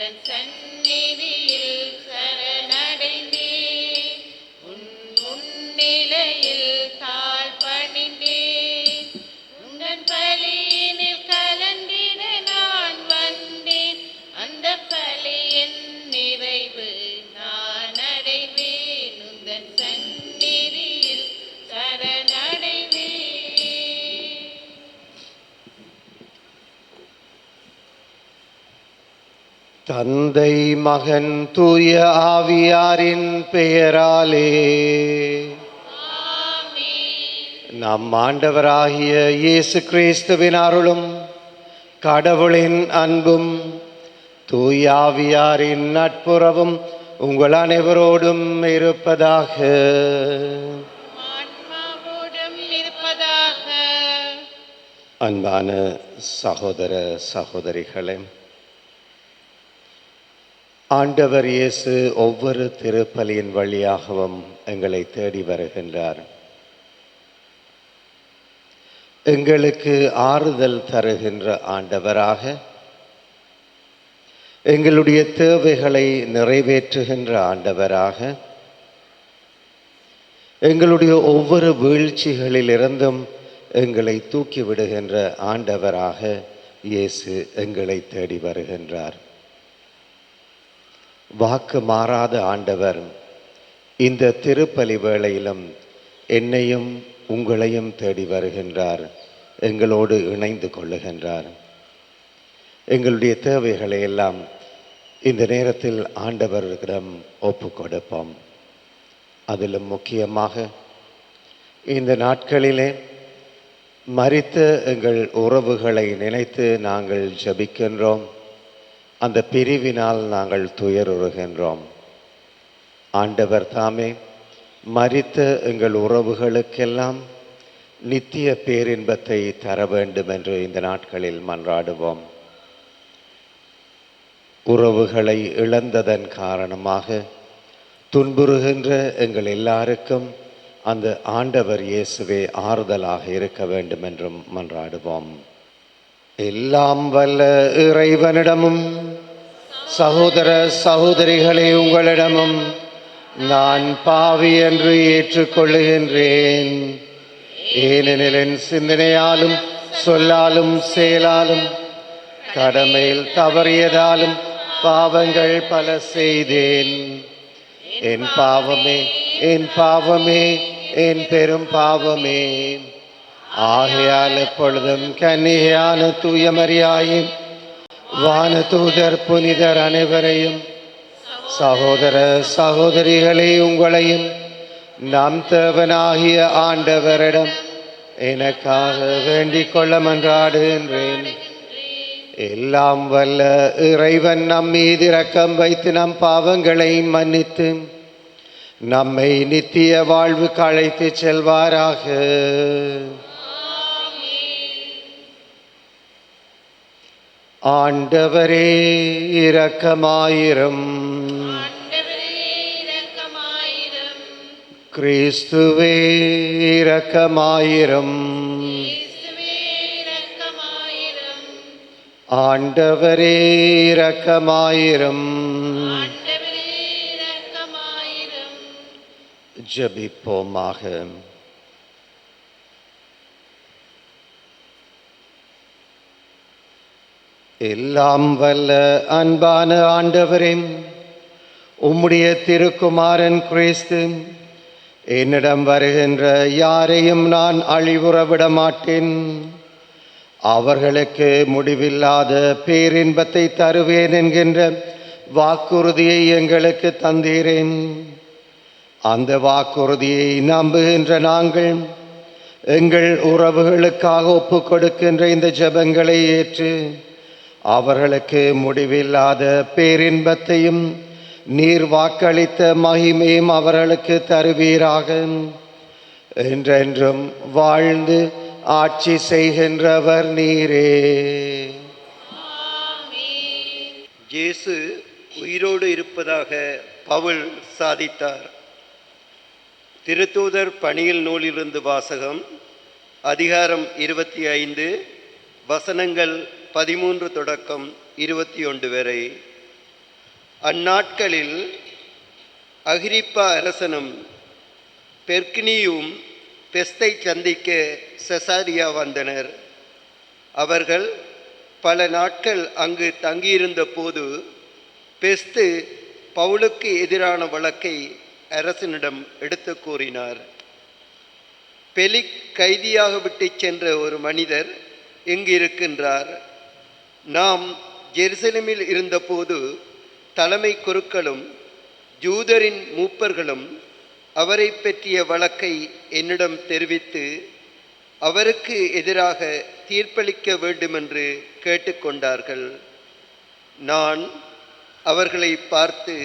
உந்தன் சந்நிதியில் சரணடைந்தேன். முன்னிலையில் தாழ் பணிந்தேன். உந்தன் பலியினில் கலந்திட நான் வந்தேன். அந்த பலியின் நிறைவு நான் அடைவேன். உந்தன் சந்நிதியில் சரணடைவேன். தந்தை மகன் தூய ஆவியாரின் பெயராலே நம் ஆண்டவராகிய இயேசு கிறிஸ்துவின் அருளும் கடவுளின் அன்பும் தூய ஆவியாரின் நட்புறவும் உங்கள் அனைவரோடும் இருப்பதாக. அன்பான சகோதர சகோதரிகளே, ஆண்டவர் இயேசு ஒவ்வொரு திருப்பலியின் வழியாகவும் எங்களை தேடி வருகின்றார். எங்களுக்கு ஆறுதல் தருகின்ற ஆண்டவராக, எங்களுடைய தேவைகளை நிறைவேற்றுகின்ற ஆண்டவராக, எங்களுடைய ஒவ்வொரு வீழ்ச்சிகளிலிருந்தும் எங்களை தூக்கி விடுகின்ற ஆண்டவராக இயேசு எங்களை தேடி வருகின்றார். வாக்கு மாறாத ஆண்டவர் இந்த திருப்பலி வேளையிலும் என்னையும் உங்களையும் தேடி வருகின்றார், எங்களோடு இணைந்து கொள்ளுகின்றார். எங்களுடைய தேவைகளை எல்லாம் இந்த நேரத்தில் ஆண்டவரிடம் ஒப்பு கொடுப்போம். அதிலும் முக்கியமாக இந்த நாட்களிலே மரித்த எங்கள் உறவுகளை நினைத்து நாங்கள் ஜெபிக்கின்றோம். அந்த பிரிவினால் நாங்கள் துயருறுகின்றோம். ஆண்டவர் தாமே மரித்த எங்கள் உறவுகளுக்கெல்லாம் நித்திய பேரின்பத்தை தர வேண்டும் என்று இந்த நாட்களில் மன்றாடுவோம். உறவுகளை இழந்ததன் காரணமாக துன்புறுகின்ற எங்கள் எல்லாருக்கும் அந்த ஆண்டவர் இயேசுவே ஆறுதலாக இருக்க வேண்டும் என்றும் மன்றாடுவோம். எல்லாம் வல்ல இறைவனிடமும் சகோதர சகோதரிகளே உங்களிடமும் நான் பாவி என்று ஏற்றுக்கொள்ளுகின்றேன். ஏனெனில் என் சிந்தனையாலும் சொல்லாலும் செயலாலும் கடமையில் தவறியதாலும் பாவங்கள் பல செய்தேன். என் பாவமே, என் பாவமே, என் பெரும் பாவமே. ஆகையால் எப்பொழுதும் கன்னிகையான தூய மரியாயும் வானதூதர் புனிதர் அனைவரையும் சகோதர சகோதரிகளே உங்களையும் நம் தேவனாகிய ஆண்டவரிடம் எனக்காக வேண்டிக் கொள்ள மன்றாடுகின்றேன். எல்லாம் வல்ல இறைவன் நம் மீது இரக்கம் வைத்து நம் பாவங்களை மன்னித்து நம்மை நித்திய வாழ்வுக்கு அழைத்து செல்வாராக. ஆண்டவரே இரக்கமாயிரும். கிறிஸ்துவே இரக்கமாயிரும். ஆண்டவரே இரக்கமாயிரும். ஜெபிப்போமாக. எல்லாம் வல்ல அன்பான ஆண்டவரே, உம்முடைய திருக்குமாரன் கிறிஸ்து என்னிடம் வருகின்ற யாரையும் நான் அழிவுற விட மாட்டேன், அவர்களுக்கு முடிவில்லாத பேரின்பத்தை தருவேன் என்கின்ற வாக்குறுதியை எங்களுக்கு தந்தீரேன். அந்த வாக்குறுதியை நம்புகின்ற நாங்கள் எங்கள் உறவுகளுக்காக ஒப்பு கொடுக்கின்ற இந்த ஜெபங்களை ஏற்று அவர்களுக்கு முடிவில்லாத பேரின்பத்தையும் நீர் வாக்களித்த மகிமையும் அவர்களுக்கு தருவீராக. என்றென்றும் வாழ்ந்து ஆட்சி செய்கின்றவர் நீரே. இயேசு உயிரோடு இருப்பதாக பவுல் சாதித்தார். திருத்தூதர் பணியில் நூலிலிருந்து வாசகம். அதிகாரம் 25, வசனங்கள் 13 தொடக்கம் 21 வரை. அந்நாட்களில் அகிரிப்பா அரசனும் பெர்கினியும் பெஸ்தை சந்திக்க செசாரியா வந்தனர். அவர்கள் பல நாட்கள் அங்கு தங்கியிருந்த போது பெஸ்து பவுலுக்கு எதிரான வழக்கை அரசனிடம் எடுத்து கூறினார். பெலிக் கைதியாக விட்டு சென்ற ஒரு மனிதர் இங்கு இருக்கின்றார். நாம் ஜெருசலேமில் இருந்தபோது தலைமை குருக்களும் யூதரின் மூப்பர்களும் அவரை பற்றிய வழக்கை என்னிடம் தெரிவித்து அவருக்கு எதிராக தீர்ப்பளிக்க வேண்டுமென்று கேட்டுக்கொண்டார்கள். நான் அவர்களை பார்த்து,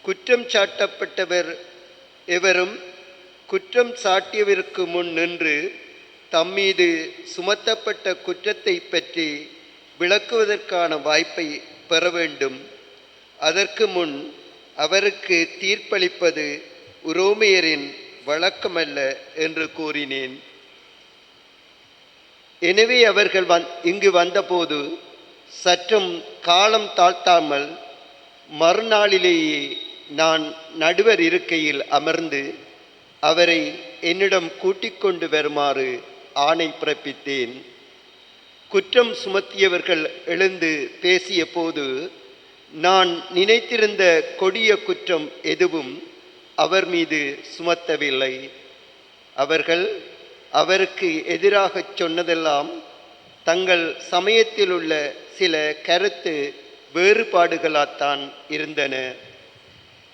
குற்றம் சாட்டப்பட்டவர் எவரும் குற்றம் சாட்டியவருக்கு முன் நின்று தம்மீது சுமத்தப்பட்ட குற்றத்தை பற்றி விளக்குவதற்கான வாய்ப்பை பெற வேண்டும். அதற்கு முன் அவருக்கு தீர்ப்பளிப்பது உரோமையரின் வழக்கமல்ல என்று கூறினேன். எனவே அவர்கள் இங்கு வந்தபோது சற்றும் காலம் தாழ்த்தாமல் மறுநாளிலேயே நான் நடுவர் இருக்கையில் அமர்ந்து அவரை என்னிடம் கூட்டிக் கொண்டு வருமாறு ஆணை பிறப்பித்தேன். குற்றம் சுமத்தியவர்கள் எழுந்து பேசிய போது நான் நினைத்திருந்த கொடிய குற்றம் எதுவும் அவர் மீது சுமத்தவில்லை. அவர்கள் அவருக்கு எதிராக சொன்னதெல்லாம் தங்கள் சமயத்தில் உள்ள சில கருத்து வேறுபாடுகளாத்தான் இருந்தன.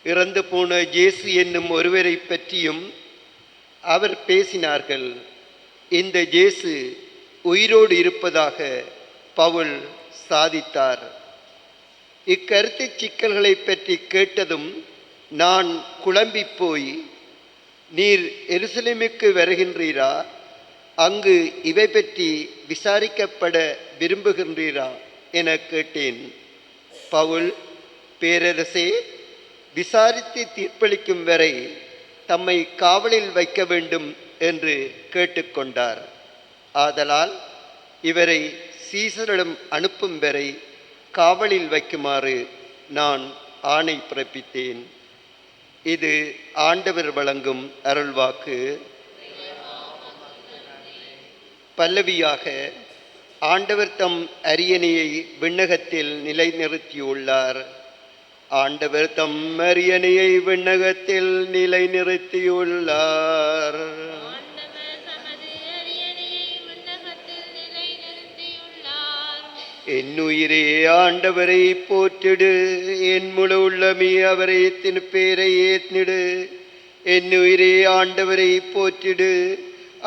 இறந்து போன இயேசு என்னும் ஒருவரை பற்றியும் அவர் பேசினார்கள். இந்த இயேசு உயிரோடு இருப்பதாக பவுல் சாதித்தார். இக்கருத்து சிக்கல்களை பற்றி கேட்டதும் நான் குழம்பி போய், நீர் எருசலேமுக்கு வருகின்றீரா? அங்கு இவை பற்றி விசாரிக்கப்பட விரும்புகின்றீரா என கேட்டேன். பவுல், பேரரசே, விசாரித்து தீர்ப்பளிக்கும் வரை தம்மை காவலில் வைக்க வேண்டும் என்று கேட்டுக்கொண்டார். ஆதலால் இவரை சீசரிடம் அனுப்பும் வரை காவலில் வைக்குமாறு நான் ஆணை பிறப்பித்தேன். இது ஆண்டவர் வழங்கும் அருள்வாக்கு. பல்லவியாக, ஆண்டவர் தம் அரியணையை விண்ணகத்தில் நிலைநிறுத்தியுள்ளார். ஆண்டவர் தம் அரியணையை விண்ணகத்தில் நிலைநிறுத்தியுள்ளார். என்னுயிரே ஆண்டவரை போற்றிடு, என் முழு உள்ளமே அவரை திருப்பேரை ஏற்றிடு. என்னுயிரே ஆண்டவரை போற்றிடு,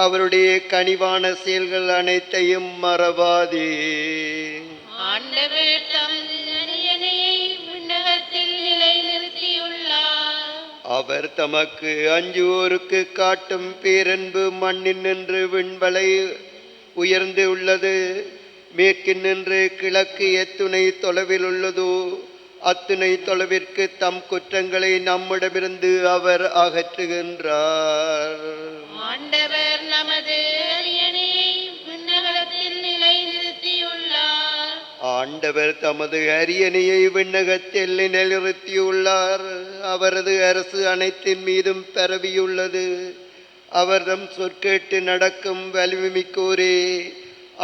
அவருடைய கனிவான செயல்கள் அனைத்தையும் மறவாதே. ஆண்டவர் தம் அரியணையை விண்ணகத்தில் நிலைநிறுத்தியுள்ளார். அவர் தமக்கு அஞ்சுவோருக்கு காட்டும் பேரன்பு மண்ணில் நின்று விண்வலை உயர்ந்து உள்ளது. மேற்கில் நின்று கிழக்கு எத்துணை தொலைவில் உள்ளதோ அத்துணை தொலைவிற்கு தம் குற்றங்களை நம்மிடமிருந்து அவர் அகற்றுகின்றார். ஆண்டவர் நமது அரியணையை விண்ணகத்தில் நிலைநிறுத்தியுள்ளார். ஆண்டவர் தமது அரியணையை விண்ணகத்தில் நிலைநிறுத்தியுள்ளார். அவரது அரசு அனைத்தின் மீதும் பரவியுள்ளது. அவர்தம் சொற்கேட்டு நடக்கும் வலிமைமிக்கோரே,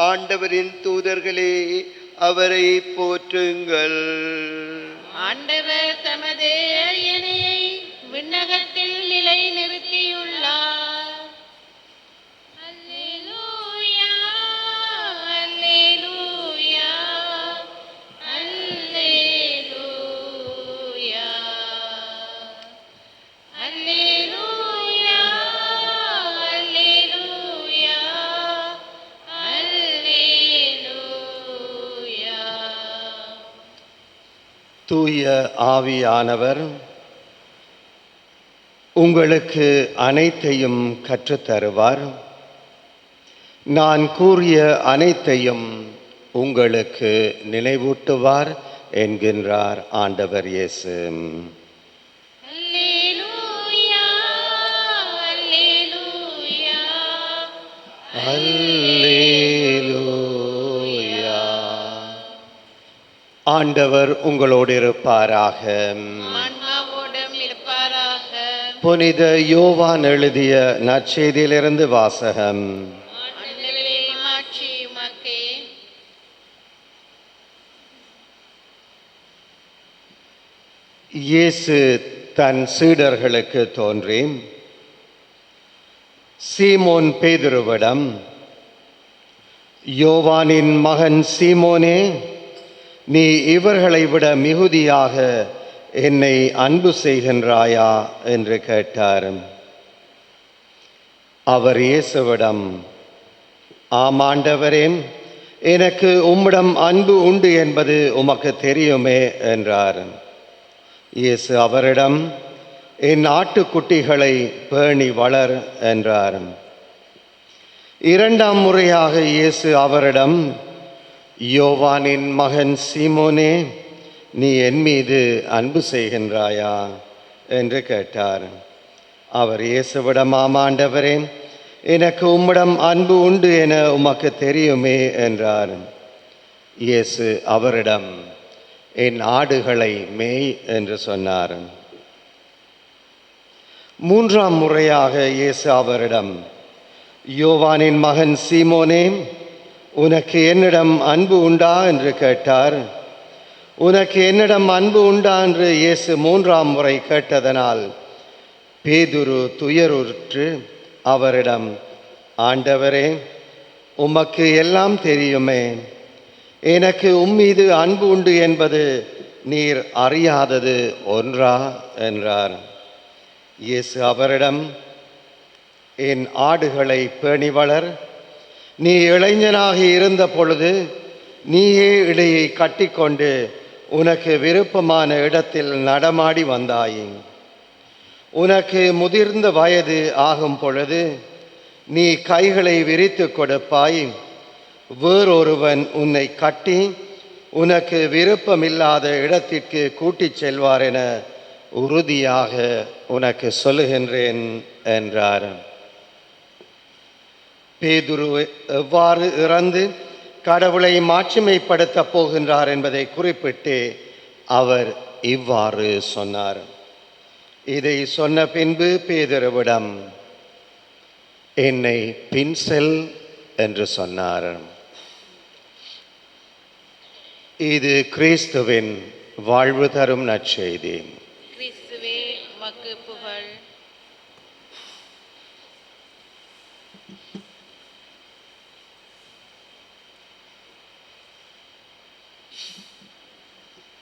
ஆண்டவரின் தூதர்களே, அவரை போற்றுங்கள். ஆண்டவர் தமது அரியணையை விண்ணகத்தில் நிலைநிறுத்தியுள்ளார். அல்லேலூயா, அல்லேலூயா, அல்லேலூயா, அல்லேலூயா, அல்லேலூயா, அல்லேலூயா. தூய ஆவியானவர் உங்களுக்கு அனைத்தையும் கற்றுத்தருவார். நான் கூறிய அனைத்தையும் உங்களுக்கு நினைவூட்டுவார் என்கின்றார் ஆண்டவர் இயேசு. அல்லேலூயா, அல்லேலூயா, அல்லேலூயா. ஆண்டவர் உங்களோடு இருப்பாராக. ஆன்மாவோடும் இருப்பாராக. புனித யோவான் எழுதிய நற்செய்தியிலிருந்து வாசகம். ஆண்டவரே, மாட்சி உமக்கே. இயேசு தன் சீடர்களுக்கு தோன்றி சீமோன் பேதுருவிடம், யோவானின் மகன் சீமோனே, நீ இவர்களை விட மிகுதியாக என்னை அன்பு செய்கின்றாயா என்று கேட்டார். அவர் இயேசுவிடம், ஆம் ஆண்டவரே, எனக்கு உம்மிடம் அன்பு உண்டு என்பது உமக்கு தெரியுமே என்றார். இயேசு அவரிடம், என் ஆட்டுக்குட்டிகளை பேணி வளர் என்றார். இரண்டாம் முறையாக இயேசு அவரிடம், யோவானின் மகன் சீமோனே, நீ என் மீது அன்பு செய்கின்றாயா என்று கேட்டார். அவர் இயேசுவிடம், ஆம் ஆண்டவரே, எனக்கு உம்மிடம் அன்பு உண்டு என உமக்கு தெரியுமே என்றார். இயேசு அவரிடம், என் ஆடுகளை மேய் என்று சொன்னார். மூன்றாம் முறையாக இயேசு அவரிடம், யோவானின் மகன் சீமோனே, உனக்கு என்னிடம் அன்பு உண்டா என்று கேட்டார். உனக்கு என்னிடம் அன்பு உண்டா என்று இயேசு மூன்றாம் முறை கேட்டதனால் பேதுரு துயருற்று அவரிடம், ஆண்டவரே, உமக்கு எல்லாம் தெரியுமே, எனக்கு உம்மீது அன்பு உண்டு என்பது நீர் அறியாதது ஒன்றா என்றார். இயேசு அவரிடம், என் ஆடுகளை பேணி வளர். நீ இளைஞனாக இருந்த பொழுது நீயே இடையை கட்டிக்கொண்டு உனக்கு விருப்பமான இடத்தில் நடமாடி வந்தாய். உனக்கு முதிர்ந்த வயது ஆகும் பொழுது நீ கைகளை விரித்து கொடுப்பாய். வேறொருவன் உன்னை கட்டி உனக்கு விருப்பமில்லாத இடத்திற்கு கூட்டிச் செல்வார் என உறுதியாக உனக்கு சொல்லுகின்றேன் என்றார். பேதுரு எவ்வாறு இறந்து கடவுளை மாட்சிமைப்படுத்தப் போகின்றார் என்பதை குறிப்பிட்டு அவர் இவ்வாறு சொன்னார். இதை சொன்ன பின்பு பேதுருவிடம், என்னை பின் செல் என்று சொன்னார். இது கிறிஸ்துவின் வாழ்வு தரும் நற்செய்தி. கிறிஸ்துவே, உமக்கு புகழ்.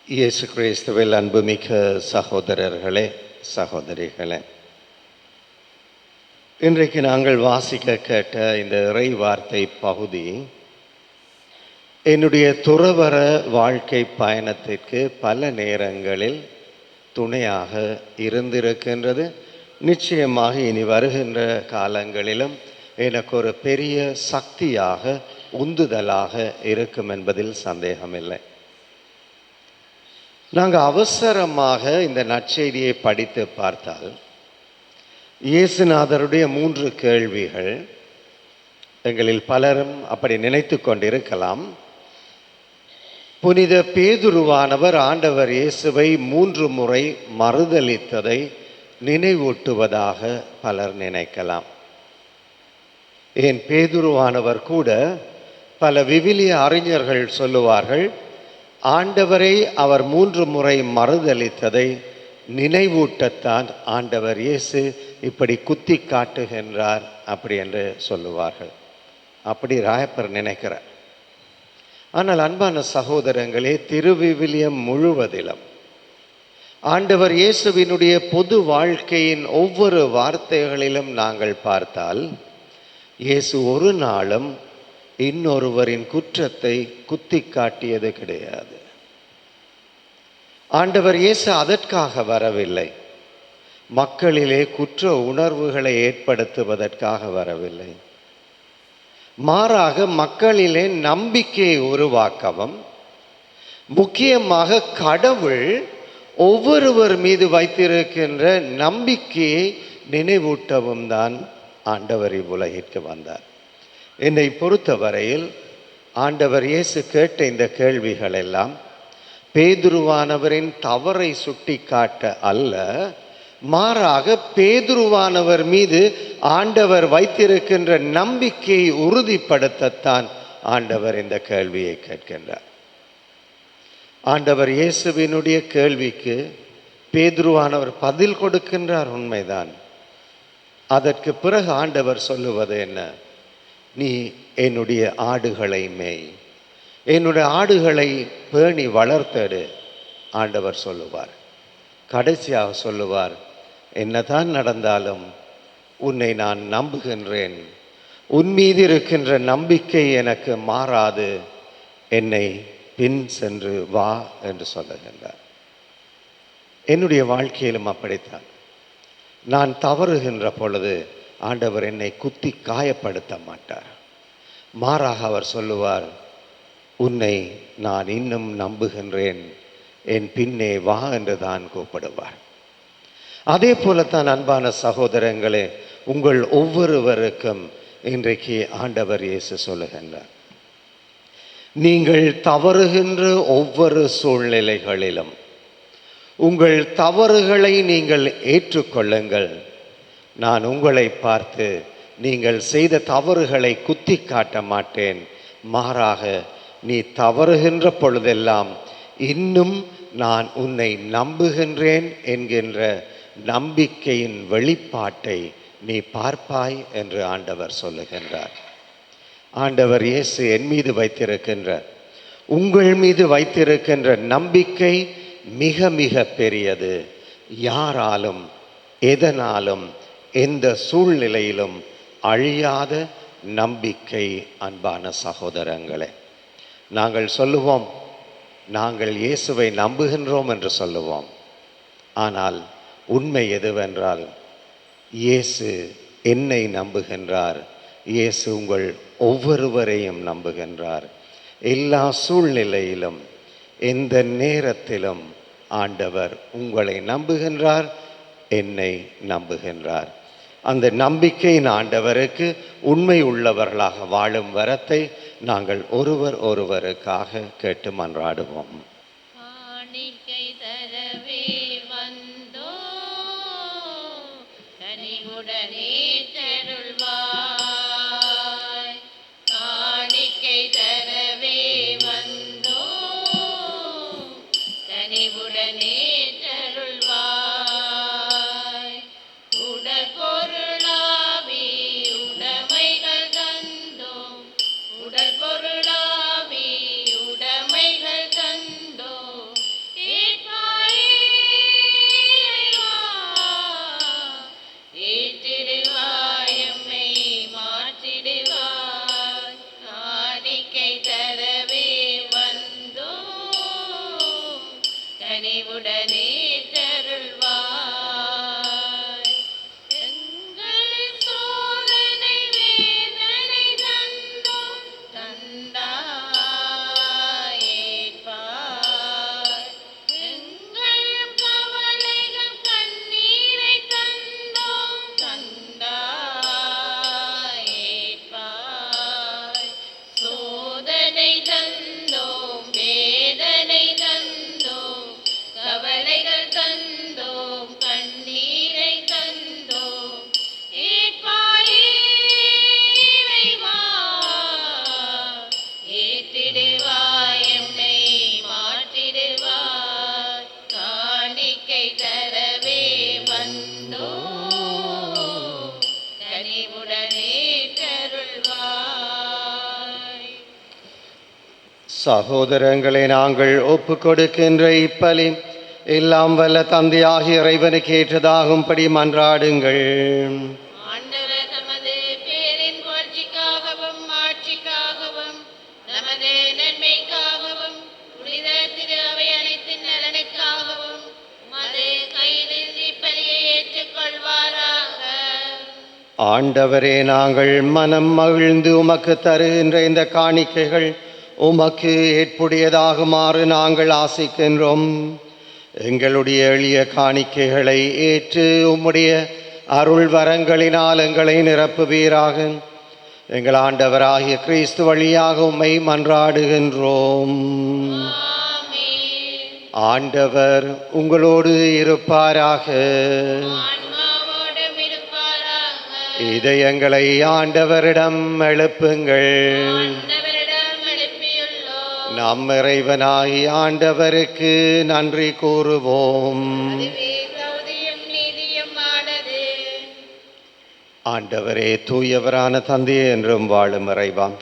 இயேசு கிறிஸ்துவில் அன்புமிக்க சகோதரர்களே, சகோதரிகளே, இன்றைக்கு நாங்கள் வாசிக்க கேட்ட இந்த இறை வார்த்தை பகுதி என்னுடைய துறவற வாழ்க்கை பயணத்திற்கு பல நேரங்களில் துணையாக இருந்திருக்கின்றது. நிச்சயமாக இனி வருகின்ற காலங்களிலும் எனக்கு ஒரு பெரிய சக்தியாக, உந்துதலாக இருக்கும் என்பதில் சந்தேகமில்லை. நாங்கள் அவசரமாக இந்த நற்செய்தியை படித்து பார்த்தால் இயேசுநாதருடைய 3 கேள்விகள், எங்களில் பலரும் அப்படி நினைத்து கொண்டிருக்கலாம். புனித பேதுருவானவர் ஆண்டவர் இயேசுவை 3 முறை மறுதலித்ததை நினைவூட்டுவதாக பலர் நினைக்கலாம். ஏன் பேதுருவானவர் கூட, பல விவிலிய அறிஞர்கள் சொல்லுவார்கள், ஆண்டவரை அவர் 3 முறை மறுதலித்ததை நினைவூட்டத்தான் ஆண்டவர் இயேசு இப்படி குத்தி காட்டுகின்றார் அப்படி என்று சொல்லுவார்கள். அப்படி ராயப்பர் நினைக்கிறார். ஆனால் அன்பான சகோதரங்களே, திருவிவிலியம் முழுவதிலும் ஆண்டவர் இயேசுவினுடைய பொது வாழ்க்கையின் ஒவ்வொரு வார்த்தைகளிலும் நாங்கள் பார்த்தால் இயேசு ஒரு நாளும் இன்னொருவரின் குற்றத்தை குத்தி காட்டியது கிடையாது. ஆண்டவர் இயேசு அதற்காக வரவில்லை. மக்களிலே குற்ற உணர்வுகளை ஏற்படுத்துவதற்காக வரவில்லை. மாறாக மக்களிலே நம்பிக்கையை உருவாக்கவும், முக்கியமாக கடவுள் ஒவ்வொருவர் மீது வைத்திருக்கின்ற நம்பிக்கையை நினைவூட்டவும் தான் ஆண்டவர் இவ்வுலகிற்கு வந்தார். என்னை பொறுத்தவரையில் ஆண்டவர் இயேசு கேட்ட இந்த கேள்விகள் எல்லாம் பேதுருவானவரின் தவறை சுட்டி காட்ட அல்ல, மாறாக பேதுருவானவர் மீது ஆண்டவர் வைத்திருக்கின்ற நம்பிக்கையை உறுதிப்படுத்தத்தான் ஆண்டவர் இந்த கேள்வியை கேட்கின்றார். ஆண்டவர் இயேசுவினுடைய கேள்விக்கு பேதுருவானவர் பதில் கொடுக்கின்றார், உண்மைதான். அதற்கு பிறகு ஆண்டவர் சொல்லுவது என்ன? நீ என்னுடைய ஆடுகளை மேய், என்னுடைய ஆடுகளை பேணி வளர்த்தெடு. ஆண்டவர் சொல்லுவார். கடைசியாக சொல்லுவார், என்னதான் நடந்தாலும் உன்னை நான் நம்புகின்றேன், உன் மீது இருக்கின்ற நம்பிக்கை எனக்கு மாறாது, என்னை பின் சென்று வா என்று சொல்லுகின்றார். என்னுடைய வாழ்க்கையிலும் அப்படித்தான். நான் தவறுகின்ற பொழுது ஆண்டவர் என்னை குத்தி காயப்படுத்த மாட்டார். மாறாக அவர் சொல்லுவார், உன்னை நான் இன்னும் நம்புகின்றேன், என் பின்னே வா என்று தான் கூப்பிடுவார். அதே போலத்தான் அன்பான சகோதரங்களே, உங்கள் ஒவ்வொருவருக்கும் இன்றைக்கு ஆண்டவர் இயேசு சொல்லுகின்றார், நீங்கள் தவறுகின்ற ஒவ்வொரு சூழ்நிலைகளிலும் உங்கள் தவறுகளை நீங்கள் ஏற்றுக்கொள்ளுங்கள். நான் உங்களை பார்த்து நீங்கள் செய்த தவறுகளை குத்தி காட்ட மாட்டேன். மாறாக நீ தவறுகின்ற பொழுதெல்லாம் இன்னும் நான் உன்னை நம்புகின்றேன் என்கின்ற நம்பிக்கையின் வெளிப்பாட்டை நீ பார்ப்பாய் என்று ஆண்டவர் சொல்லுகின்றார். ஆண்டவர் இயேசு என் மீது வைத்திருக்கின்ற, உங்கள் மீது வைத்திருக்கின்ற நம்பிக்கை மிக மிக பெரியது. யாராலும் எதனாலும் எந்த சூழ்நிலையிலும் அழியாத நம்பிக்கை. அன்பான சகோதரங்களே, நாங்கள் சொல்லுவோம், நாங்கள் இயேசுவை நம்புகின்றோம் என்று சொல்லுவோம். ஆனால் உண்மை எதுவென்றால், இயேசு என்னை நம்புகின்றார், இயேசு உங்கள் ஒவ்வொருவரையும் நம்புகின்றார். எல்லா சூழ்நிலையிலும் எந்த நேரத்திலும் ஆண்டவர் உங்களை நம்புகின்றார், என்னை நம்புகின்றார். அந்த நம்பிக்கையின் ஆண்டவருக்கு உண்மை உள்ளவர்களாக வாழும் வரத்தை நாங்கள் ஒருவர் ஒருவருக்காக கேட்டு மன்றாடுவோம். காணிக்கை தரவே வந்தோ கனிவுடனே தருள்வாய், காணிக்கை தரவே வந்தோ கனிவுடனே தருள்வாய், உடற்பொருளாவி உடைமைகள் தந்தோம், உடற்பொருளாவி உடைமைகள் தந்தோம், ஏற்றிடுவாய் எம்மை மாற்றிடுவாய், காணிக்கை தரவே வந்தோம் கனிவுடனே தருள்வாய், எங்கள் சோதனை வேதனை தந்தோம் தந்தாய் ஏற்பாய், எங்கள் கவலைகள் கண்ணீரை தந்தோம் தந்தாய் ஏற்பாய், சோதனை தந்தோம் வேதனை தந்தோம் கவலைகள் தந்தோம் கண்ணீரை தந்தோம், ஏற்பாயே இறைவா, ஏற்றிடுவாய் எம்மை மாற்றிடுவாய், காணிக்கை தரவே வந்தோம் கனிவுடனே தருள்வாய். சகோதரங்களை, நாங்கள் ஒப்பு கொடுக்கின்ற இப்பலி எல்லாம் வல்ல தந்தையாகிய இறைவனுக்கு ஏற்றதாகும்படி மன்றாடுங்கள். ஆண்டவர் தமது பேரின் புகழ்ச்சிக்காகவும் ஆட்சிக்காகவும் நமது நன்மைக்காகவும் புனித திரு அவை அனைத்தின் நலனுக்காகவும் மது கையில் இப்பலியை ஏற்றுக்கொள்வாராக. ஆண்டவரே, நாங்கள் மனம் மகிழ்ந்து உமக்கு தருகின்ற இந்த காணிக்கைகள் உமக்கு ஏற்புடையதாகுமாறு நாங்கள் ஆசிக்கின்றோம். எங்களுடைய எளிய காணிக்கைகளை ஏற்று உம்முடைய அருள் வரங்களினால் எங்களை நிரப்புவீராக. எங்கள் ஆண்டவராகிய கிறிஸ்து வழியாக உம்மை மன்றாடுகின்றோம். ஆமென். ஆண்டவர் உங்களோடு இருப்பாராக. ஆன்மாவோடும் இருப்பாராக. இதயங்களை ஆண்டவரிடம் எழுப்புங்கள். ஆண்டவரிடம் எழுப்பியுள்ளோம். நம் இறைவனாய் ஆண்டவருக்கு நன்றி கூறுவோம். அதுவே தகுதியும் நீதியுமானது. ஆண்டவரே, தூயவரான தந்தையே, என்றும் வாழும் இறைவாம்,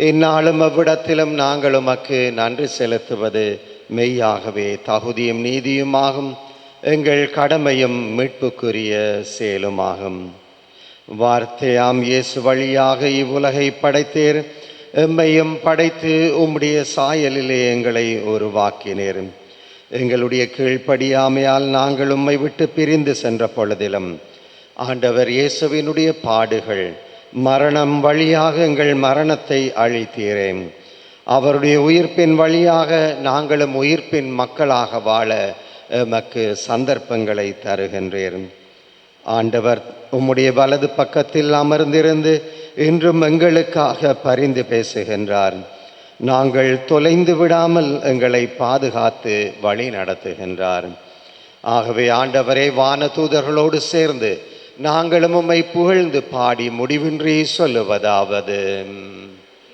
இந்நாளும் அவ்விடத்திலும் நாங்கள் உமக்கு நன்றி செலுத்துவது மெய்யாகவே தகுதியும் நீதியுமாகும். எங்கள் கடமையும் மீட்புக்குரிய செயலுமாகும். வார்த்தையாம் இயேசு வழியாக இவ்வுலகை படைத்தீர். எம்மையும் படைத்து உம்முடைய சாயலிலே எங்களை உருவாக்கினீர். எங்களுடைய கீழ்ப்படியாமையால் நாங்கள் உம்மை விட்டு பிரிந்து சென்ற பொழுதிலும் ஆண்டவர் இயேசுவினுடைய பாடுகள், மரணம் வழியாக எங்கள் மரணத்தை அழித்தீரேன். அவருடைய உயிர்ப்பின் வழியாக நாங்களும் உயிர்ப்பின் மக்களாக வாழ எமக்கு சந்தர்ப்பங்களை தருகின்றீர். ஆண்டவர் உம்முடைய வலது பக்கத்தில் அமர்ந்திருந்து இன்றும் எங்களுக்காக பரிந்து பேசுகின்றார். நாங்கள் தொலைந்து விடாமல் எங்களை பாதுகாத்து வழி நடத்துகின்றார். ஆகவே ஆண்டவரே, வான தூதர்களோடு சேர்ந்து நாங்களும் உம்மை புகழ்ந்து பாடி முடிவின்றி சொல்லுவதாவது: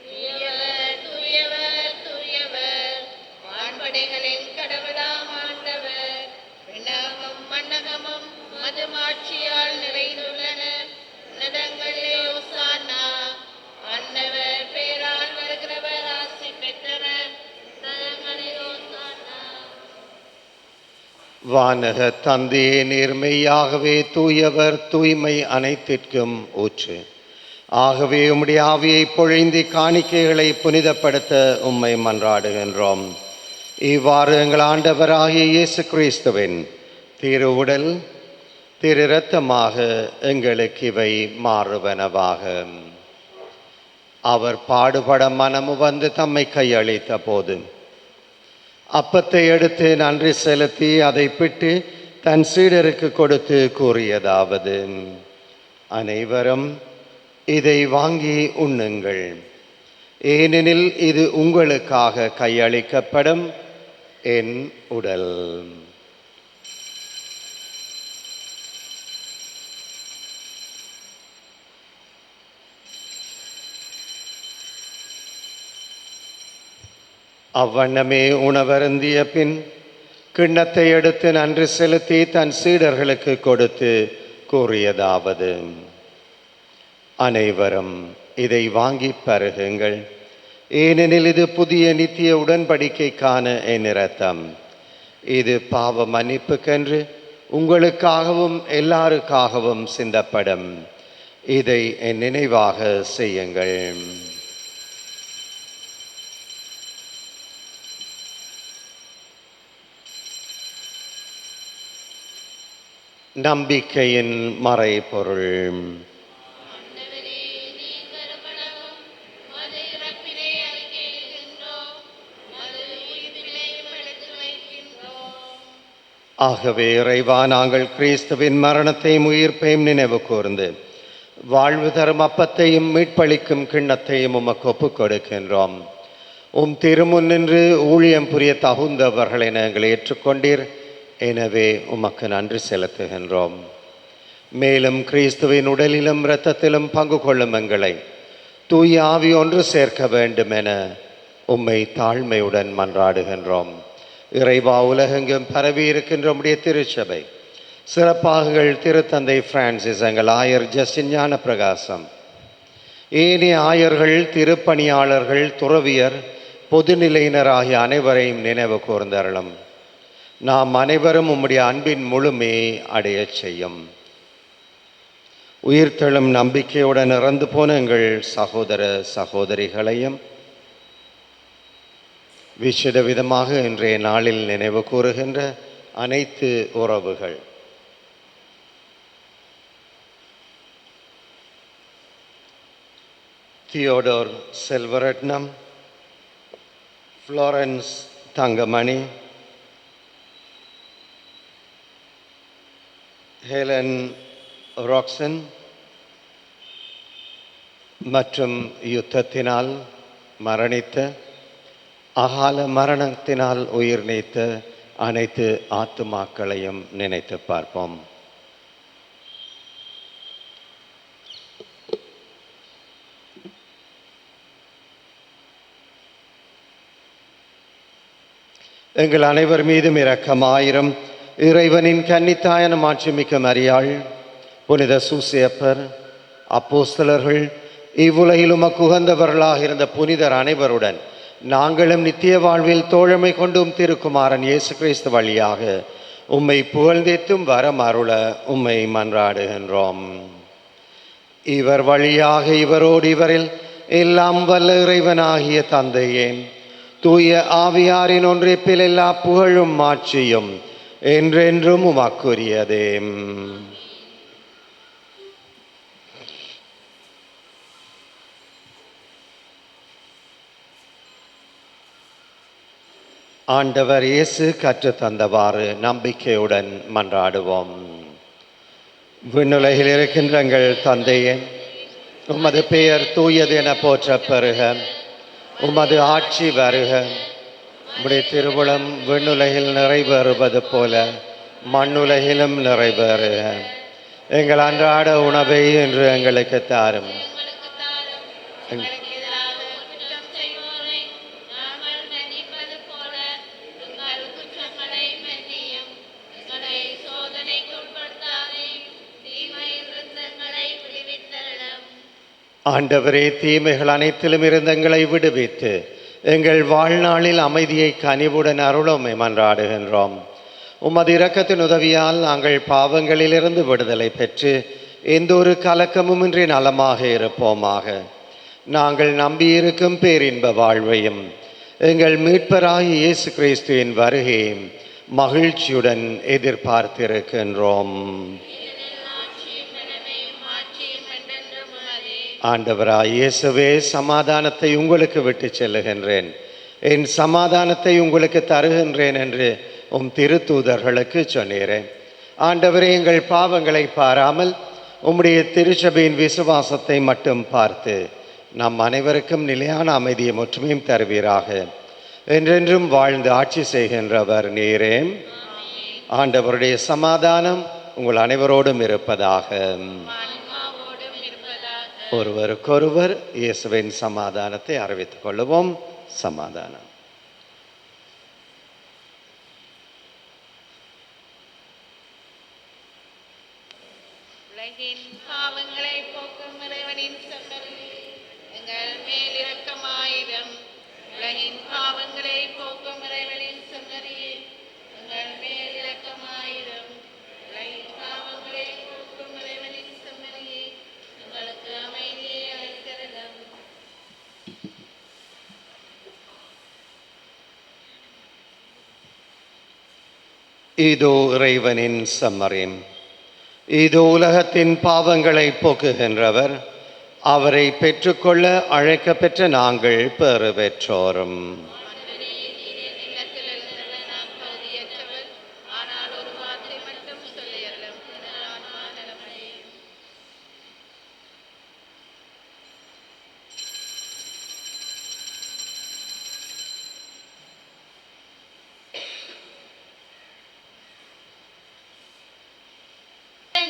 தூயவர், தூயவர், தூயவர், வான்படைகளின் கடவுளாம் ஆண்டவர். விண்ணகமும் மண்ணகமும் உமது மாட்சியால் நிறைந்துள்ளன. உன்னதங்களிலே ஓசானா. ஆண்டவர் பேரால் வருகிறவர் ஆசி பெற்றவர். உன்னதங்களிலே ஓசானா. வானக தந்தையே, நேர்மையாகவே தூயவர், தூய்மை அனைத்திற்கும் ஊற்று. ஆகவே உம்முடைய ஆவியை பொழிந்தி காணிக்கைகளை புனிதப்படுத்த உம்மை மன்றாடுகின்றோம். இவ்வாறு எங்கள் ஆண்டவராகிய இயேசு கிறிஸ்துவின் திரு உடல் திரு இரத்தமாக எங்களுக்கு இவை மாறுவனவாக. அவர் பாடுபட மனமு வந்து தம்மை கையளித்த போது அப்பத்தை எடுத்து நன்றி செலுத்தி அதை பிட்டு தன் சீடருக்கு கொடுத்து கூறியதாவது: அனைவரும் இதை வாங்கி உண்ணுங்கள். ஏனெனில் இது உங்களுக்காக கையளிக்கப்படும் என் உடல். அவ்வண்ணமே உணவருந்திய பின் கிண்ணத்தை எடுத்து நன்றி செலுத்தி தன் சீடர்களுக்கு கொடுத்து கூறியதாவது: அனைவரும் இதை வாங்கி பருகுங்கள். ஏனெனில் இது புதிய நித்திய உடன்படிக்கைக்கான என் இரத்தம். இது பாவ மன்னிப்புக்கென்று உங்களுக்காகவும் எல்லாருக்காகவும் சிந்தப்படும். இதை என் நினைவாக செய்யுங்கள். நம்பிக்கையின் மறைபொருள். ஆண்டவரே, நீர் கருமளவும் உமது இறப்பினை அறிக்கையிடுகின்றோம். உமது உயிர்ப்பினையும் எடுத்து வைக்கின்றோம். ஆகவே இறைவா, நாங்கள் கிறிஸ்துவின் மரணத்தையும் உயிர்ப்பையும் நினைவு கூர்ந்து வாழ்வு தரும் அப்பத்தையும் மீட்பளிக்கும் கிண்ணத்தையும் உமக்கு ஒப்புக் கொடுக்கின்றோம். உம் திருமுன் நின்று ஊழியம் புரிய தகுந்தவர்களை நாங்கள் ஏற்றுக்கொண்டீர். எனவே உமக்கு நன்றி செலுத்துகின்றோம். மேலும் கிறிஸ்துவின் உடலிலும் இரத்தத்திலும் பங்கு கொள்ளும் எங்களை தூய ஆவி ஒன்று சேர்க்க வேண்டும் என உம்மை தாழ்மையுடன் மன்றாடுகின்றோம். இறைவா, உலகெங்கும் பரவி இருக்கின்ற உம்முடைய திருச்சபை, சிறப்பாக திருத்தந்தை பிரான்சிஸ், எங்கள் ஆயர் ஜஸ்டின் ஞான பிரகாசம், ஏனைய ஆயர்கள், திருப்பணியாளர்கள், துறவியர், பொதுநிலையினர் ஆகிய அனைவரையும் நினைவு கூர்ந்தருளும். நாம் அனைவரும் உம்முடைய அன்பின் முழுமையை அடைய செய்யும். உயிர்த்தெழும் நம்பிக்கையுடன் இறந்து போன எங்கள் சகோதர சகோதரிகளையும் விசேட விதமாக இன்றைய நாளில் நினைவு கூறுகின்ற அனைத்து உறவுகள், Theodore Selvaratnam, Florence Thangamani, Helen Rockson மற்றும் யுத்தத்தினால் மரணித்த, அகால மரணத்தினால் உயிர் நீத்த அனைத்து ஆத்துமாக்களையும் நினைத்து பார்ப்போம். எங்கள் அனைவர் மீதும் இரக்கமாயிரம். இறைவனின் கன்னித்தாயான மாட்சிமிக்க மரியாள், புனித சூசேப்பர், அப்போஸ்தலர்கள், இவ்வுலகில் உமக்கு உகந்தவர்களாக இருந்த புனிதர் அனைவருடன் நாங்களும் நித்திய வாழ்வில் தோழமை கொண்டும் திருக்குமாரன் இயேசு கிறிஸ்து வழியாக உம்மை புகழ்ந்தேத்தும் வரம் அருள உம்மை மன்றாடுகின்றோம். இவர் வழியாக இவரோடு இவரில் எல்லாம் வல்ல இறைவனாகிய தந்தையே, தூய ஆவியாரின் ஒன்றிப்பில் எல்லா புகழும் மாட்சியும் என்றென்றும் உமக்குரியதே. ஆண்டவர் இயேசு கற்று தந்தவாறு நம்பிக்கையுடன் மன்றாடுவோம். விண்ணுலகில் இருக்கின்ற எங்கள் தந்தையே, உமது பெயர் தூயது என போற்றப் பெறுக. உமது ஆட்சி வருக. உம்முடைய திருவுளம் விண்ணுலகில் நிறைவேறுவது போல மண்ணுலகிலும் நிறைவேறுக. எங்கள் அன்றாட உணவை இன்று எங்களுக்கு தாரும். எங்களுக்கு தாரும். எங்களுக்கு எதிராக குற்றம் செய்வோரை நாங்கள் மன்னிப்பது போல எங்கள் குற்றங்களை மன்னியும். எங்களை சோதனைக்கு உட்படுத்தாதேயும், தீமையிலிருந்து எங்களை விடுவித்தருளும். ஆண்டவரே, தீமைகள் அனைத்திலும் இருந்து எங்களை விடுவித்து எங்கள் வாழ்நாளில் அமைதியை கனிவுடன் அருளுமை மன்றாடுகின்றோம். உமது இரக்கத்தின் உதவியால் நாங்கள் பாவங்களிலிருந்து விடுதலை பெற்று எந்த ஒரு கலக்கமுமின்றி நலமாக இருப்போமாக. நாங்கள் நம்பியிருக்கும் பேரின்ப வாழ்வையும் எங்கள் மீட்பராகிய இயேசு கிறிஸ்துவின் வருகையும் மகிழ்ச்சியுடன் எதிர்பார்த்திருக்கின்றோம். ஆண்டவராய் இயேசுவே, சமாதானத்தை உங்களுக்கு விட்டு செல்லுகின்றேன், என் சமாதானத்தை உங்களுக்கு தருகின்றேன் என்று உம் திருத்தூதர்களுக்கு சொன்னீரேன். ஆண்டவரே, எங்கள் பாவங்களை பாராமல் உம்முடைய திருச்சபையின் விசுவாசத்தை மட்டும் பார்த்து நம் அனைவருக்கும் நிலையான அமைதியை ஒற்றுமையும் தருவீராக. என்றென்றும் வாழ்ந்து ஆட்சி செய்கின்றவர் நீரே. ஆண்டவருடைய சமாதானம் உங்கள் அனைவரோடும் இருப்பதாக. ஒருவருக்கொருவர் இயேசுவின் சமாதானத்தை அறிவித்துக் கொள்ளுவோம். சமாதானம். உலகின் பாவங்களை போக்கும் இறைவனின் செம்மறியே, எங்கள் மேல் இரக்கமாயிரம். உலகின் பாவங்களை போக்கும் இறைவனின் செம்மறியே, எங்கள் மேல் இரக்கமாயிரம். உலகின் பாவங்களை போக்கும் இறைவனின் செம்மறியே, எங்களுக்கு அமைதியை அளித்தருளும். இதோ இறைவனின் செம்மறியும், இதோ உலகத்தின் பாவங்களை போக்குகின்றவர். அவரை பெற்றுக்கொள்ள அழைக்க பெற்ற நாங்கள் பெறு பெற்றோரும். ஆண்டவரே, நீரே இல்லத்தில் எழுந்தருள நான் தகுதியற்றவர். ஆனால் ஒரு வார்த்தை மட்டும் சொல்லியருளும், என் ஆன்மா நலமடையும்.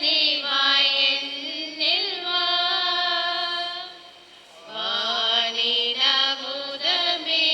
நீ வா என்னில் வா, வானின் அமுதமே,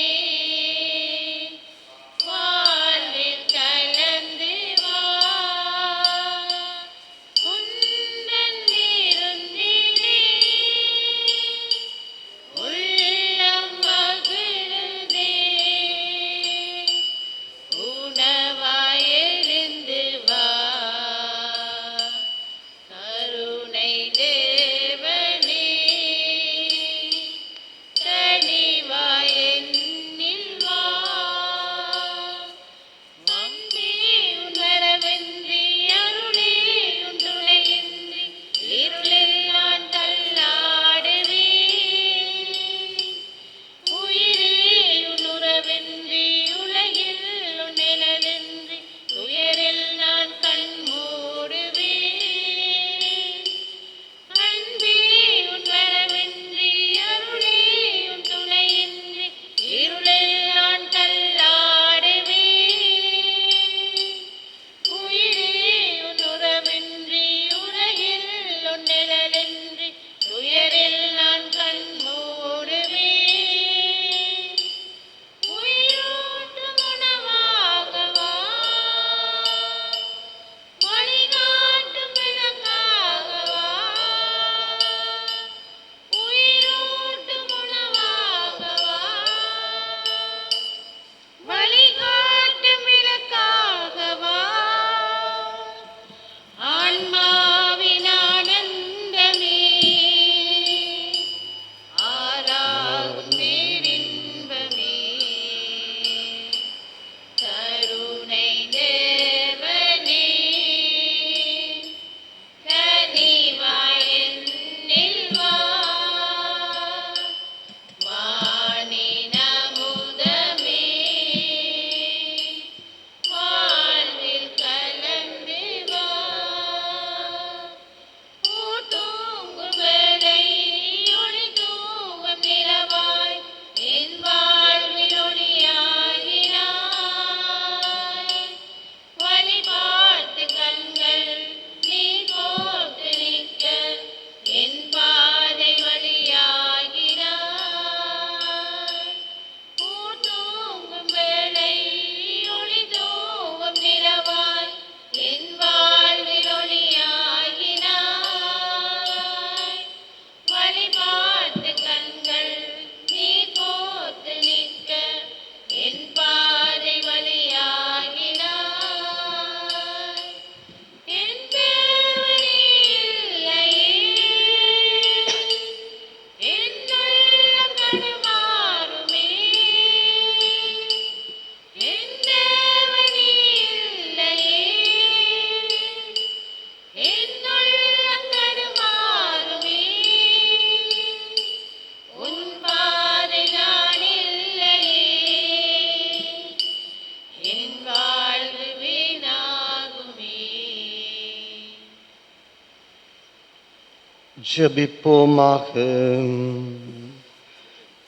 ஜெபிப்போமாக.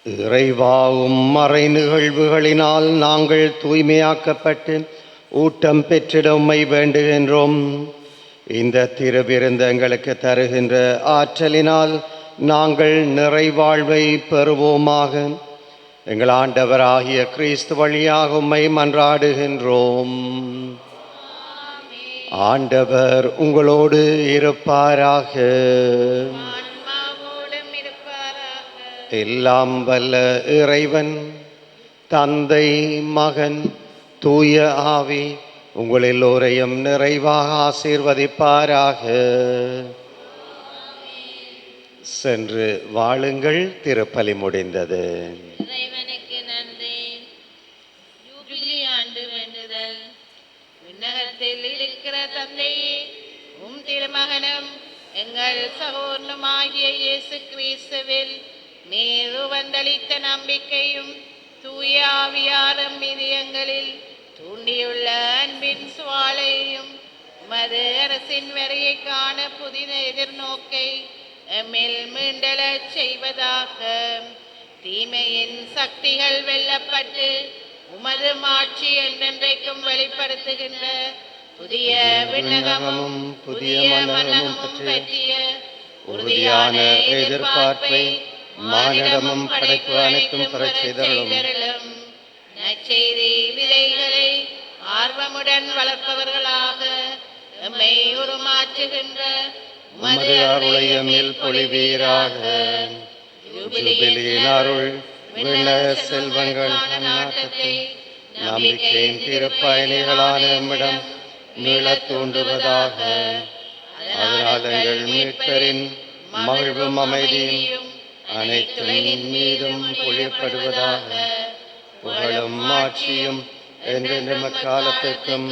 இறைவாவும் மறை நிகழ்வுகளினால் நாங்கள் தூய்மையாக்கப்பட்டு ஊட்டம் பெற்றிட உம்மை வேண்டுகின்றோம். இந்த திருவிருந்து எங்களுக்கு தருகின்ற ஆற்றலினால் நாங்கள் நிறைவாழ்வை பெறுவோமாக. எங்கள் ஆண்டவராகிய கிறிஸ்து வழியாக உம்மை மன்றாடுகின்றோம். ஆண்டவர் உங்களோடு இருப்பாராக. ஆன்மாவோடும் இருப்பாராக. எல்லாம் வல்ல இறைவன் தந்தை, மகன், தூய ஆவி உங்கள் எல்லோரையும் நிறைவாக ஆசீர்வதிப்பாராக. சென்று வாழுங்கள். திருப்பலி முடிந்தது. இறைவனுக்கு நன்றி. யூபிலி ஆண்டு வேண்டுதல். விண்ணகத்தில் இருக்கிற தந்தையே, உம் திருமகனும் எங்கள் சகோதரனுமாகிய இயேசு கிறிஸ்துவில் நீர் வந்தளித்த நம்பிக்கையும் தூய ஆவியாரும் மீது எங்களில் தூண்டியுள்ள அன்பின் சுவாலையும் உமது அரசின் வரையை காண புதிய எதிர்நோக்கை எம்மில் மீண்டெழச் செய்வதாக. தீமையின் சக்திகள் வெல்லப்பட்டு உமது மாட்சி என்றென்றைக்கும் வெளிப்படுத்துகின்ற புதிய விண்ணகமும் புதிய மன்னகமும் பற்றிய உறுதியான எதிர்பார்ப்பை மானிடமும் படைப்பு அனைத்தும் பெறச் செய்தருளும். நற்செய்தி விதைகளை ஆர்வமுடன் வளர்ப்பவர்களாக எம்மை உருமாற்றுகின்ற உமது அருளை எம்மில் பொழிவீராக. ஜூபிலியின் அருள் விண்ண செல்வங்கள் நாட்டத்தை நம்பிக்கையின் திருப்பயணிகளான நம்மிடம் மீளத் தூண்டுவதாக. அதனால் எங்கள் மீட்பரின் மகிழ்வும் அமைதியும் அனைத்து மீதும் பொழியப்படுவதாக. புகழும் ஆட்சியும் என்றென்றும் காலத்திற்கும்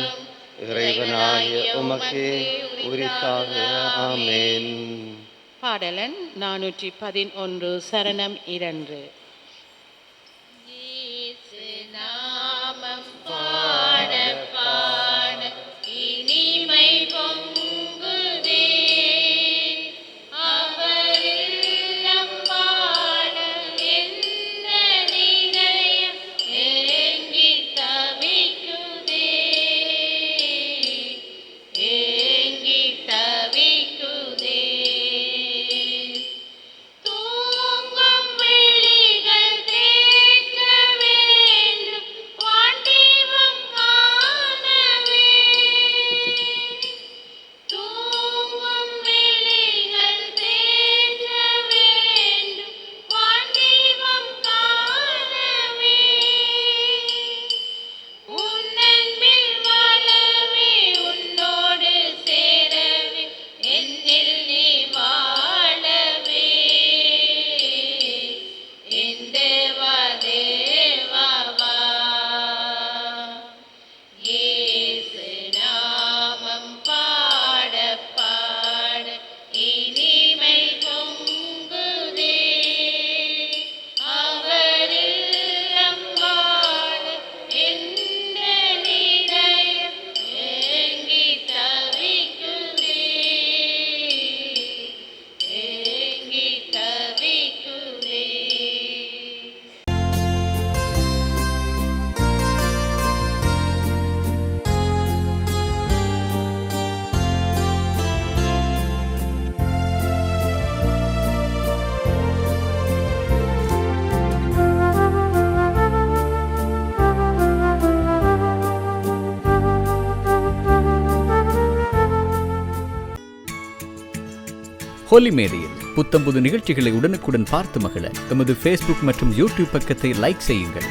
இறைவனாகிய உமக்கே உரித்தாக. ஆமென். பாடலன் 411 சரணம் 2. நாமம் பாட பாட இனிமை பொங்குதே, அவரில்லம் பாட எந்த இதயம் ஏங்கி தவிக்குதே, ஏங்கி தவிக்குதே. தூங்கும் விழிகள் தேற்ற வேண்டும், வாண்டிவம் காணவே. தூங்கும் விழிகள் தேற்ற வேண்டும், வாண்டிவம் காணவே. உன்னன்பில் வாழவே, உன்னோடு சேரவே, என்னில் நீ வாழவே. என் தேவா தேவா வா. இயேசு நாமம் பாட பாட இனிமை பொங்குதே, அவரில்லம் வாழ எந்த இதயம் ஏங்கி தவிக்குதே, ஏங்கி தவிக்குதே. ஹோலி மேடையில் புத்தம்புது நிகழ்ச்சிகளை உடனுக்குடன் பார்த்து மகிழ எமது ஃபேஸ்புக் மற்றும் யூடியூப் பக்கத்தை லைக் செய்யுங்கள்.